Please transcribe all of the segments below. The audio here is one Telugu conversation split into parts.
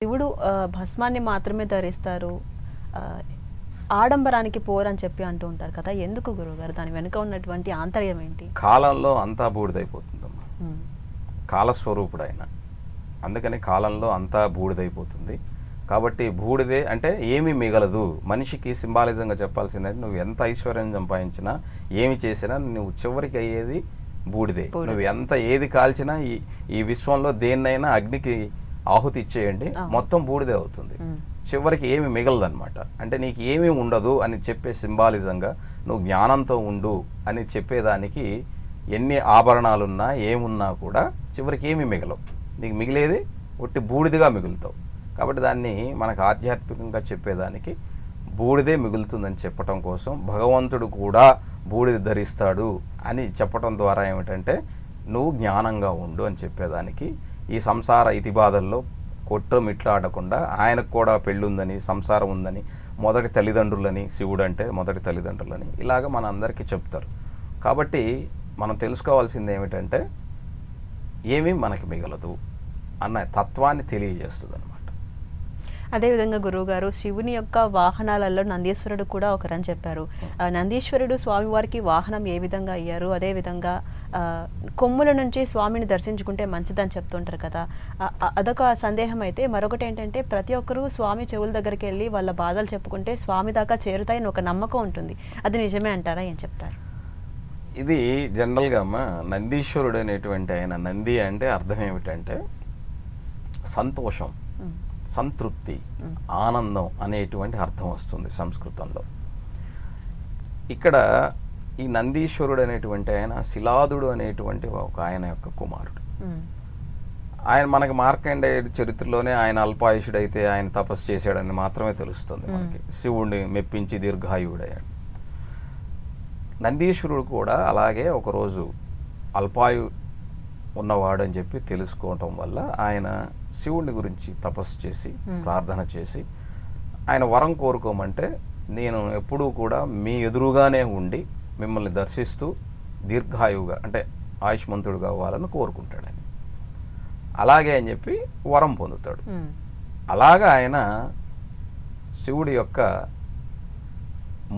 శివుడు భస్మాన్ని మాత్రమే ధరిస్తారు. ఆడంబరానికి పోరని చెప్పి అంటూ ఉంటారు కదా, ఎందుకు గురువుగారు? దాని వెనుక ఉన్నటువంటి ఆంతర్యం ఏంటి? కాలంలో అంతా బూడిదైపోతుందమ్మా. కాలస్వరూపుడు ఆయన, అందుకని కాలంలో అంతా బూడిదైపోతుంది. కాబట్టి బూడిదే అంటే ఏమీ మిగలదు. మనిషికి సింబాలిజంగా చెప్పాల్సిందంటే నువ్వు ఎంత ఐశ్వర్యం సంపాదించినా ఏమి చేసినా నువ్వు చివరికి అయ్యేది బూడిదే. నువ్వు ఎంత ఏది కాల్చినా ఈ విశ్వంలో దేన్నైనా అగ్నికి ఆహుతి ఇచ్చేయండి, మొత్తం బూడిదే అవుతుంది. చివరికి ఏమి మిగలదన్నమాట. అంటే నీకు ఏమీ ఉండదు అని చెప్పే సింబాలిజంగా నువ్వు జ్ఞానంతో ఉండు అని చెప్పేదానికి ఎన్ని ఆభరణాలున్నా ఏమున్నా కూడా చివరికి ఏమి మిగలవు. నీకు మిగిలేది ఒట్టి బూడిదిగా మిగులుతావు. కాబట్టి దాన్ని మనకు ఆధ్యాత్మికంగా చెప్పేదానికి బూడిదే మిగులుతుందని చెప్పటం కోసం భగవంతుడు కూడా బూడిద ధరిస్తాడు అని చెప్పటం ద్వారా ఏమిటంటే నువ్వు జ్ఞానంగా ఉండు అని చెప్పేదానికి, ఈ సంసార ఇతిబాధల్లో కొట్టుమిట్లాడకుండా ఆయనకు కూడా పెళ్ళుందని, సంసారం ఉందని, మొదటి తల్లిదండ్రులని, శివుడు అంటే మొదటి తల్లిదండ్రులని ఇలాగ మన అందరికీ చెప్తారు. కాబట్టి మనం తెలుసుకోవాల్సింది ఏమిటంటే ఏమీ మనకి మిగలదు అన్న తత్వాన్ని తెలియజేస్తుంది అనమాట. అదేవిధంగా గురువుగారు, శివుని యొక్క వాహనాలలో నందీశ్వరుడు కూడా ఒకరని చెప్పారు. నందీశ్వరుడు స్వామివారికి వాహనం ఏ విధంగా అయ్యారు? అదేవిధంగా కొమ్ముల నుంచి స్వామిని దర్శించుకుంటే మంచిదని చెప్తుంటారు కదా, అదొక సందేహం. అయితే మరొకటి ఏంటంటే ప్రతి ఒక్కరూ స్వామి చెవుల దగ్గరికి వెళ్ళి వాళ్ళ బాధలు చెప్పుకుంటే స్వామి దాకా చేరుతాయని ఒక నమ్మకం ఉంటుంది. అది నిజమే అంటారా? ఏం చెప్తారు? ఇది జనరల్గా అమ్మ, నందీశ్వరుడు అనేటువంటి ఆయన, నంది అంటే అర్థం ఏమిటంటే సంతోషం, సంతృప్తి, ఆనందం అనేటువంటి అర్థం వస్తుంది సంస్కృతంలో. ఇక్కడ ఈ నందీశ్వరుడు అనేటువంటి ఆయన శిలాదుడు అనేటువంటి ఒక ఆయన యొక్క కుమారుడు. ఆయన మనకి మార్కండేయుడి చరిత్రలోనే ఆయన అల్పాయుషుడైతే ఆయన తపస్సు చేశాడని మాత్రమే తెలుస్తుంది మనకి. శివుడిని మెప్పించి దీర్ఘాయుడయ్యాడు. నందీశ్వరుడు కూడా అలాగే ఒకరోజు అల్పాయు ఉన్నవాడు అని చెప్పి తెలుసుకోవటం వల్ల ఆయన శివుడిని గురించి తపస్సు చేసి ప్రార్థన చేసి ఆయన వరం కోరుకోమంటే నేను ఎప్పుడూ కూడా మీ ఎదురుగానే ఉండి మిమ్మల్ని దర్శిస్తూ దీర్ఘాయువుగా అంటే ఆయుష్మంతుడుగా అవ్వాలని కోరుకుంటాడని. అలాగే అని చెప్పి వరం పొందుతాడు. అలాగా ఆయన శివుడి యొక్క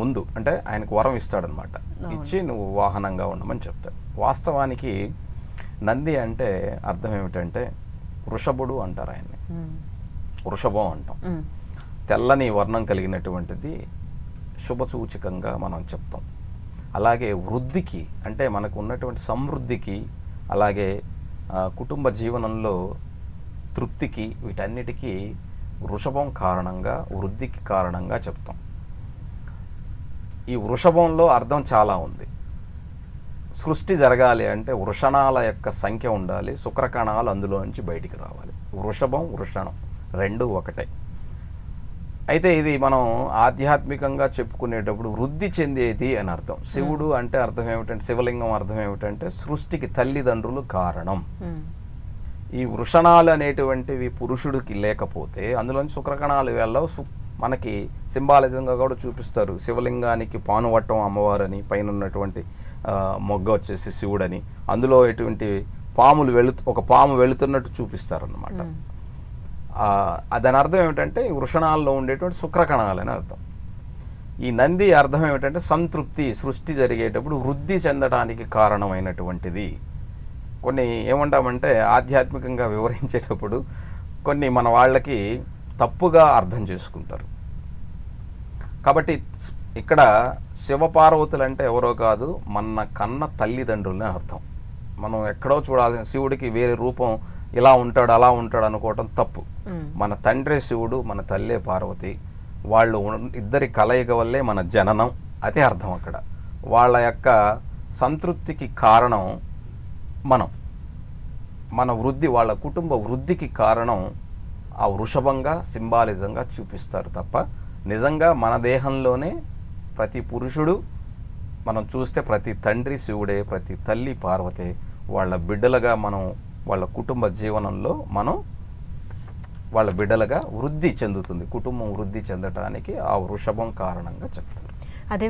ముందు అంటే ఆయనకు వరం ఇస్తాడనమాట. ఇచ్చి నువ్వు వాహనంగా ఉండమని చెప్తాడు. వాస్తవానికి నంది అంటే అర్థం ఏమిటంటే వృషభుడు అంటారు ఆయన్ని. వృషభం అంటాం. తెల్లని వర్ణం కలిగినటువంటిది శుభసూచకంగా మనం చెప్తాం. అలాగే వృద్ధికి అంటే మనకు ఉన్నటువంటి సమృద్ధికి, అలాగే కుటుంబ జీవనంలో తృప్తికి, వీటన్నిటికీ వృషభం కారణంగా, వృద్ధికి కారణంగా చెప్తాం. ఈ వృషభంలో అర్థం చాలా ఉంది. సృష్టి జరగాలి అంటే వృషణాల యొక్క సంఖ్య ఉండాలి, శుక్రకణాలు అందులో నుంచి బయటికి రావాలి. వృషభం, వృషణం రెండు ఒకటే. అయితే ఇది మనం ఆధ్యాత్మికంగా చెప్పుకునేటప్పుడు వృద్ధి చెందేది అని అర్థం. శివుడు అంటే అర్థం ఏమిటంటే, శివలింగం అర్థం ఏమిటంటే సృష్టికి తల్లిదండ్రులు కారణం. ఈ వృషణాలు అనేటువంటివి పురుషుడికి లేకపోతే అందులోని శుక్రకణాలు వెళ్ళవు. మనకి సింబాలిజంగా కూడా చూపిస్తారు. శివలింగానికి పానువట్టం అమ్మవారని, పైన ఉన్నటువంటి మొగ్గ వచ్చేసి శివుడని, అందులో ఎటువంటి పాములు ఒక పాము వెళుతున్నట్టు చూపిస్తారన్నమాట. దాని అర్థం ఏమిటంటే ఈ వృషణాల్లో ఉండేటువంటి శుక్రకణాలని అర్థం. ఈ నంది అర్థం ఏమిటంటే సంతృప్తి, సృష్టి జరిగేటప్పుడు వృద్ధి చెందడానికి కారణమైనటువంటిది. కొన్ని ఏమంటామంటే ఆధ్యాత్మికంగా వివరించేటప్పుడు కొన్ని మన వాళ్ళకి తప్పుగా అర్థం చేసుకుంటారు. కాబట్టి ఇక్కడ శివపార్వతులు అంటే ఎవరో కాదు, మన కన్న తల్లిదండ్రులని అర్థం. మనం ఎక్కడో చూడాల్సిన శివుడికి వేరే రూపం ఇలా ఉంటాడు అలా ఉంటాడు అనుకోవటం తప్పు. మన తండ్రి శివుడు, మన తల్లే పార్వతి. వాళ్ళు ఇద్దరి కలయిక వల్లే మన జననం, అదే అర్థం అక్కడ. వాళ్ళ యొక్క సంతృప్తికి కారణం మనం, మన వృద్ధి, వాళ్ళ కుటుంబ వృద్ధికి కారణం ఆ వృషభంగా సింబాలిజంగా చూపిస్తారు తప్ప నిజంగా మన దేహంలోనే ప్రతి పురుషుడు మనం చూస్తే ప్రతి తండ్రి శివుడే, ప్రతి తల్లి పార్వతే. వాళ్ళ బిడ్డలుగా మనం వాళ్ళ కుటుంబ జీవనంలో మనం వాళ్ళ బిడ్డలుగా వృద్ధి చెందుతుంది. కుటుంబం వృద్ధి చెందటానికి ఆ వృషభం కారణంగా చెప్తారు. అదే